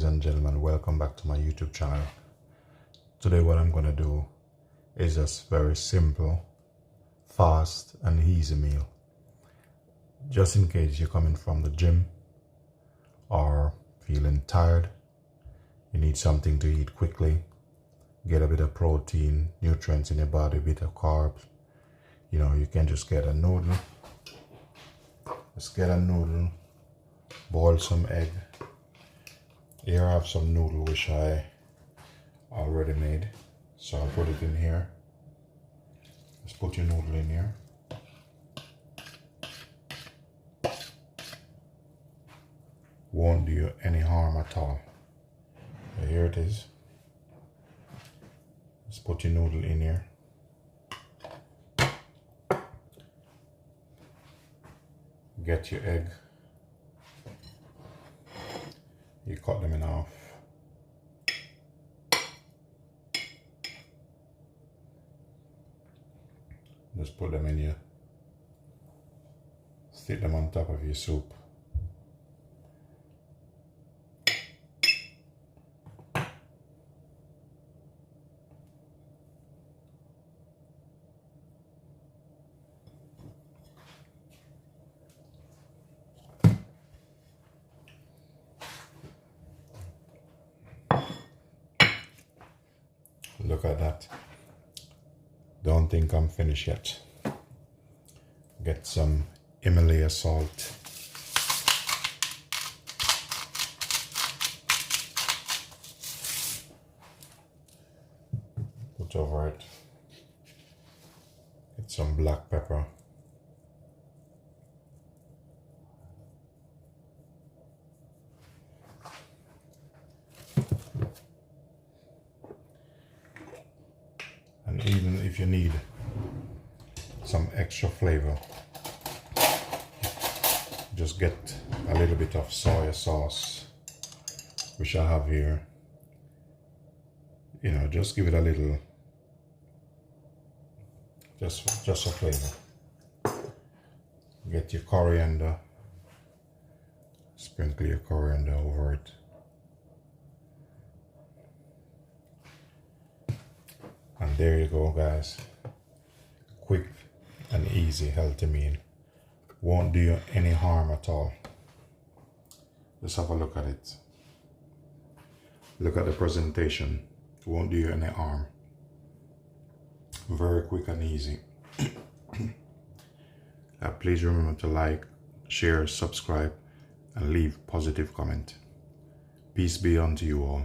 ladies and gentlemen, welcome back to my YouTube channel. Today what I'm going to do is just very simple, fast and easy meal. Just in case you're coming from the gym or feeling tired, you need something to eat quickly, get a bit of protein, nutrients in your body, a bit of carbs. You know, you can just get a noodle. Just get a noodle, boil some egg. Here I have some noodle which I already made, so I'll put it in here. Just put your noodle in here. Won't do you any harm at all. So here it is. Just put your noodle in here. Get your egg. You cut them in half. Just put them in here. Stick them on top of your soup. Look at that. Don't think I'm finished yet. Get some Himalaya salt. Put over it. Get some black pepper. And even if you need some extra flavor, just get a little bit of soy sauce, which I have here. You know, just give it a little, just a flavor. Get your coriander, sprinkle your coriander over it. And there you go, guys. Quick and easy, healthy meal. Won't do you any harm at all. Just have a look at it. Look at the presentation. Won't do you any harm. Very quick and easy. Please remember to like, share, subscribe, and leave positive comment. Peace be unto you all.